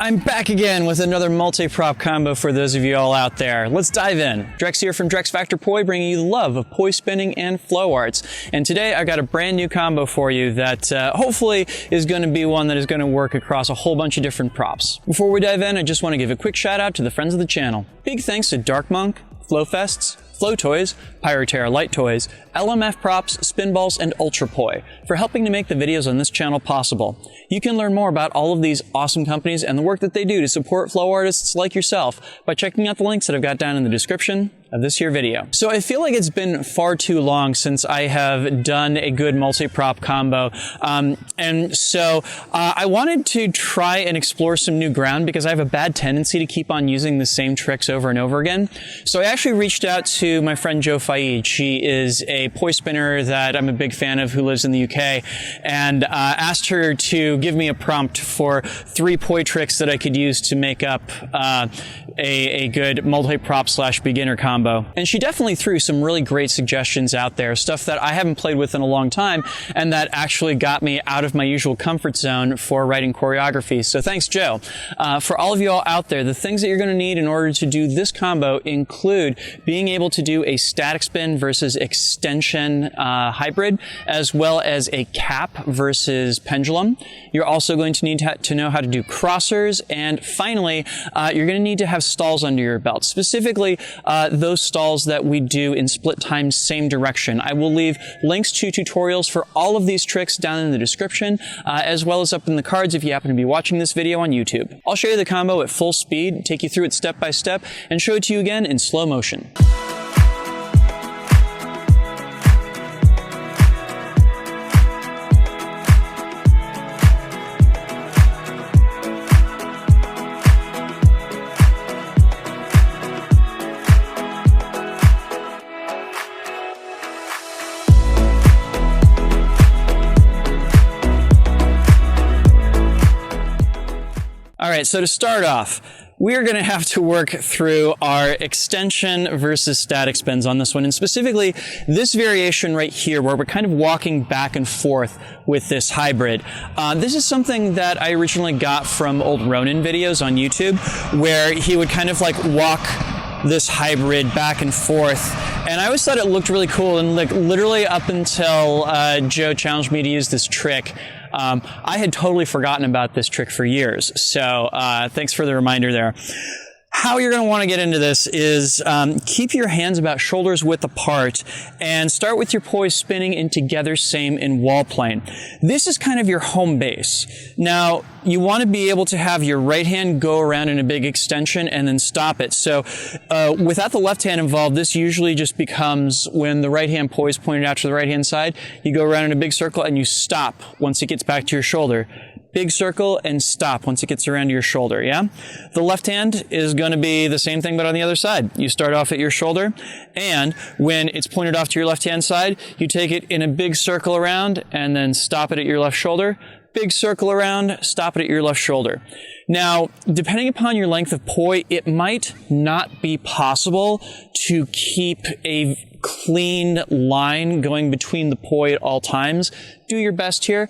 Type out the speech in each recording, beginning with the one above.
I'm back again with another multi-prop combo for those of you all out there. Let's dive in. Drex here from Drex Factor Poi, bringing you the love of poi spinning and flow arts. And today I got a brand new combo for you that hopefully is going to be one that is going to work across a whole bunch of different props. Before we dive in, I just want to give a quick shout out to the friends of the channel. Big thanks to Dark Monk, Flow Fests, Flow Toys, Pyroterra Light Toys, LMF Props, Spinballs, and Ultrapoi for helping to make the videos on this channel possible. You can learn more about all of these awesome companies and the work that they do to support flow artists like yourself by checking out the links that I've got down in the description of this here video. So I feel like it's been far too long since I have done a good multi-prop combo. And so I wanted to try and explore some new ground because I have a bad tendency to keep on using the same tricks over and over again. So I actually reached out to my friend Jo Faid. She is a poi spinner that I'm a big fan of who lives in the UK, and asked her to give me a prompt for 3 poi tricks that I could use to make up a good multi-prop / beginner combo. And she definitely threw some really great suggestions out there, stuff that I haven't played with in a long time and that actually got me out of my usual comfort zone for writing choreography. So thanks, Jo. For all of you all out there, the things that you're going to need in order to do this combo include being able to do a static spin versus extension hybrid, as well as a cap versus pendulum. You're also going to need to know how to do crossers, and finally, you're going to need to have stalls under your belt, specifically those stalls that we do in split time same direction. I will leave links to tutorials for all of these tricks down in the description, as well as up in the cards if you happen to be watching this video on YouTube. I'll show you the combo at full speed, take you through it step by step, and show it to you again in slow motion. All right, so to start off, we're going to have to work through our extension versus static spins on this one, and specifically this variation right here where we're kind of walking back and forth with this hybrid. This is something that I originally got from old Ronin videos on YouTube, where he would kind of like walk this hybrid back and forth, and I always thought it looked really cool, and like literally up until Jo challenged me to use this trick, I had totally forgotten about this trick for years. So thanks for the reminder there. How you're going to want to get into this is keep your hands about shoulders width apart and start with your poise spinning in together same in wall plane. This is kind of your home base. Now, you want to be able to have your right hand go around in a big extension and then stop it. So without the left hand involved, this usually just becomes when the right hand poise pointed out to the right hand side, you go around in a big circle and you stop once it gets back to your shoulder. Big circle and stop once it gets around to your shoulder, yeah? The left hand is going to be the same thing but on the other side. You start off at your shoulder, and when it's pointed off to your left hand side, you take it in a big circle around and then stop it at your left shoulder. Big circle around, stop it at your left shoulder. Now, depending upon your length of poi, it might not be possible to keep a clean line going between the poi at all times. Do your best here,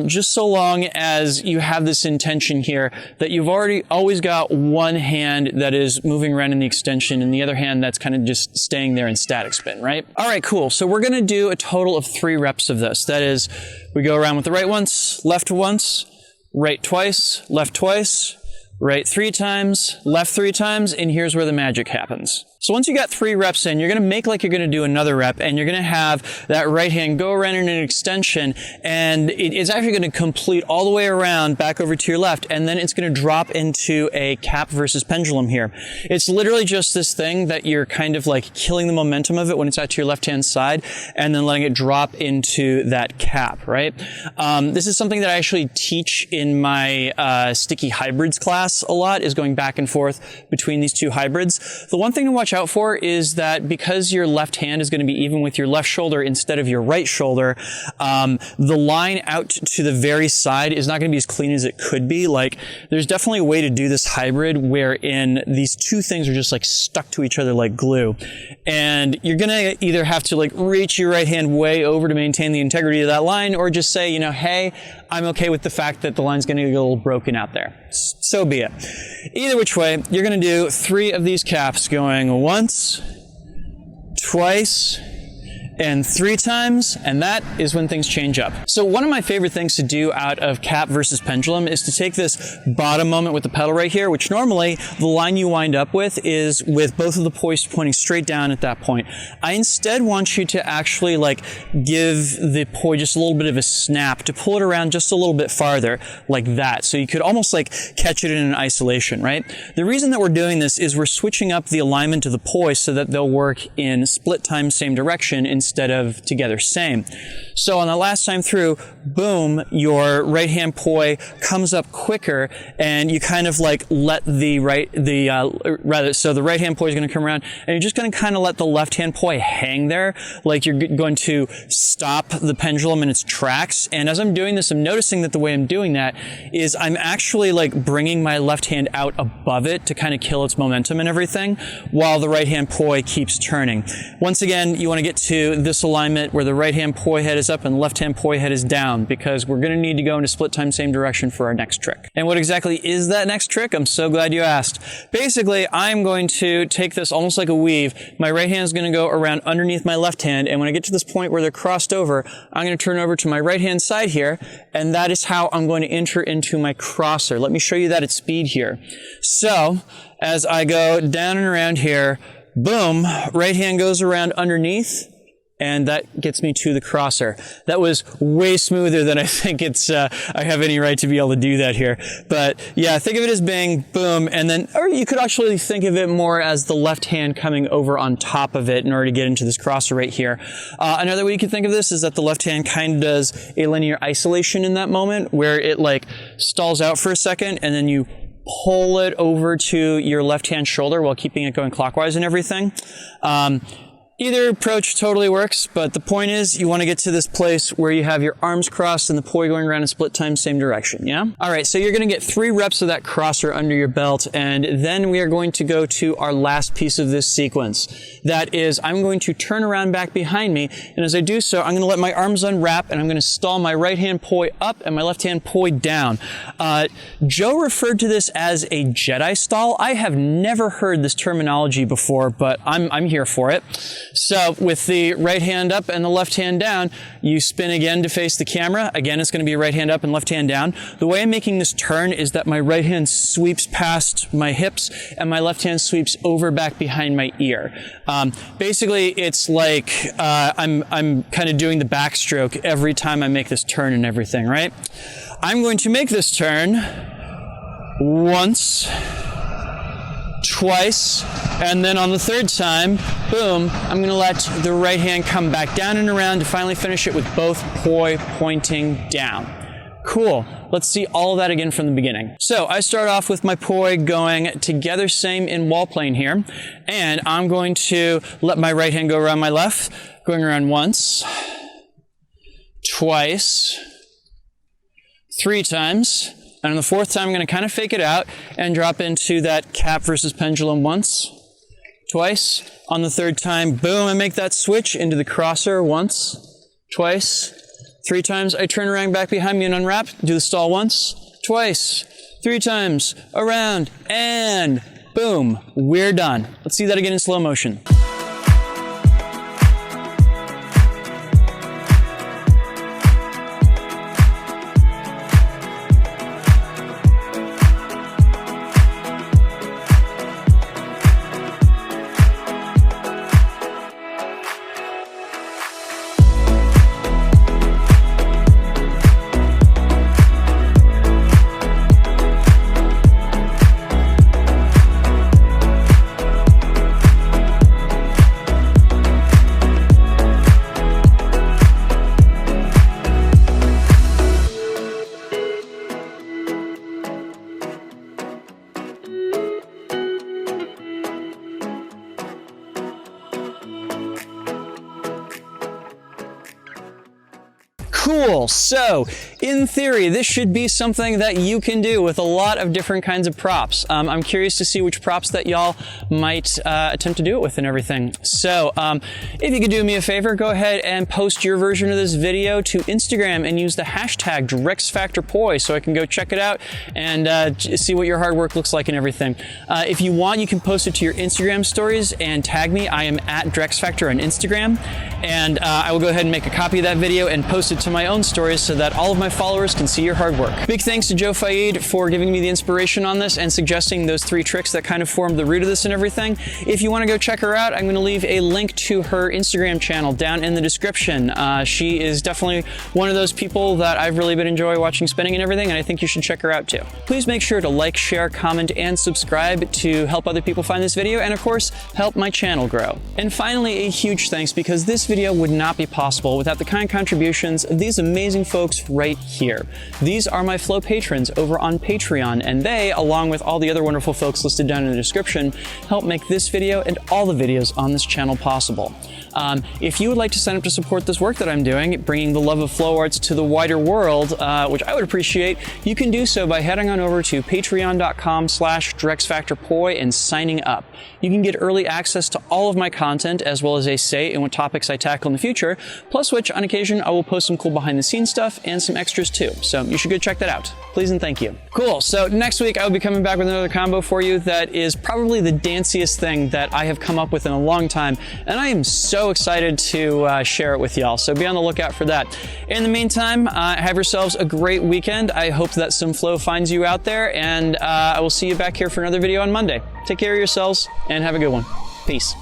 just so long as you have this intention here that you've always got one hand that is moving around in the extension and the other hand that's kind of just staying there in static spin, right? All right, cool. So we're going to do a total of 3 reps of this. That is, we go around with the right once, right twice, left twice, right 3 times, left 3 times, and here's where the magic happens. So once you got 3 reps in, you're going to make like you're going to do another rep, and you're going to have that right hand go around in an extension, and it's actually going to complete all the way around back over to your left, and then it's going to drop into a cap versus pendulum here. It's literally just this thing that you're kind of like killing the momentum of it when it's out to your left-hand side, and then letting it drop into that cap, right? This is something that I actually teach in my sticky hybrids class a lot, is going back and forth between these 2 hybrids. The one thing to watch watch out for is that because your left hand is going to be even with your left shoulder instead of your right shoulder, the line out to the very side is not going to be as clean as it could be. Like, there's definitely a way to do this hybrid wherein these two things are just like stuck to each other like glue. And you're going to either have to like reach your right hand way over to maintain the integrity of that line, or just say, you know, hey, I'm okay with the fact that the line's going to get a little broken out there. So be it. Either which way, you're going to do 3 of these caps going once, twice, and 3 times, and that is when things change up. So one of my favorite things to do out of cap versus pendulum is to take this bottom moment with the pedal right here, which normally the line you wind up with is with both of the poise pointing straight down at that point. I instead want you to actually like give the poi just a little bit of a snap to pull it around just a little bit farther, like that. So you could almost like catch it in an isolation, right? The reason that we're doing this is we're switching up the alignment of the poi so that they'll work in split time, same direction, instead of together same. So on the last time through, boom, your right hand poi comes up quicker, and you kind of like let so the right hand poi is going to come around, and you're just going to kind of let the left hand poi hang there, like you're going to stop the pendulum in its tracks. And as I'm doing this, I'm noticing that the way I'm doing that is I'm actually like bringing my left hand out above it to kind of kill its momentum and everything, while the right hand poi keeps turning. Once again, you want to get to this alignment where the right hand poi head is up and the left hand poi head is down, because we're going to need to go into split time same direction for our next trick. And what exactly is that next trick? I'm so glad you asked. Basically, I'm going to take this almost like a weave. My right hand is going to go around underneath my left hand, and when I get to this point where they're crossed over, I'm going to turn over to my right hand side here, and that is how I'm going to enter into my crosser. Let me show you that at speed here. So as I go down and around here, boom, right hand goes around underneath, and that gets me to the crosser. That was way smoother than I think I have any right to be able to do that here. But yeah, think of it as being boom, and then, or you could actually think of it more as the left hand coming over on top of it in order to get into this crosser right here. Another way you could think of this is that the left hand kind of does a linear isolation in that moment, where it like stalls out for a second, and then you pull it over to your left hand shoulder while keeping it going clockwise and everything. Either approach totally works, but the point is you want to get to this place where you have your arms crossed and the poi going around in split time, same direction, yeah? All right, so you're going to get 3 reps of that crosser under your belt, and then we are going to go to our last piece of this sequence. That is, I'm going to turn around back behind me, and as I do so, I'm going to let my arms unwrap, and I'm going to stall my right hand poi up and my left hand poi down. Jo referred to this as a Jedi stall. I have never heard this terminology before, but I'm here for it. So with the right hand up and the left hand down, you spin again to face the camera. Again, it's going to be right hand up and left hand down. The way I'm making this turn is that my right hand sweeps past my hips and my left hand sweeps over back behind my ear. Basically, it's like I'm kind of doing the backstroke every time I make this turn and everything, right? I'm going to make this turn once, twice, and then on the third time, boom, I'm going to let the right hand come back down and around to finally finish it with both poi pointing down. Cool. Let's see all of that again from the beginning. So I start off with my poi going together same in wall plane here, and I'm going to let my right hand go around my left, going around once, twice, 3 times, and on the 4th time, I'm going to kind of fake it out and drop into that cap versus pendulum once, twice. On the 3rd time, boom, I make that switch into the crosser once, twice, 3 times. I turn around back behind me and unwrap, do the stall once, twice, 3 times, around, and boom, we're done. Let's see that again in slow motion. Cool. So, in theory, this should be something that you can do with a lot of different kinds of props. I'm curious to see which props that y'all might attempt to do it with and everything. So, if you could do me a favor, go ahead and post your version of this video to Instagram and use the hashtag DrexFactorPoi so I can go check it out and see what your hard work looks like and everything. If you want, you can post it to your Instagram stories and tag me. I am at DrexFactor on Instagram, and I will go ahead and make a copy of that video and post it to my own stories so that all of my followers can see your hard work. Big thanks to Jo Faid for giving me the inspiration on this and suggesting those 3 tricks that kind of formed the root of this and everything. If you want to go check her out, I'm going to leave a link to her Instagram channel down in the description. She is definitely one of those people that I've really been enjoying watching spinning and everything, and I think you should check her out too. Please make sure to like, share, comment, and subscribe to help other people find this video and, of course, help my channel grow. And finally, a huge thanks, because this video would not be possible without the kind contributions of these amazing folks right here. These are my Flow patrons over on Patreon, and they, along with all the other wonderful folks listed down in the description, help make this video and all the videos on this channel possible. If you would like to sign up to support this work that I'm doing, bringing the love of flow arts to the wider world, which I would appreciate, you can do so by heading on over to patreon.com/DrexFactorPoi and signing up. You can get early access to all of my content, as well as a say in what topics I tackle in the future, plus which, on occasion, I will post some cool behind-the-scenes stuff and some extras too. So you should go check that out. Please and thank you. Cool. So next week, I will be coming back with another combo for you that is probably the danciest thing that I have come up with in a long time, and I am so excited to share it with y'all. So be on the lookout for that. In the meantime, have yourselves a great weekend. I hope that some flow finds you out there, and I will see you back here for another video on Monday. Take care of yourselves and have a good one. Peace.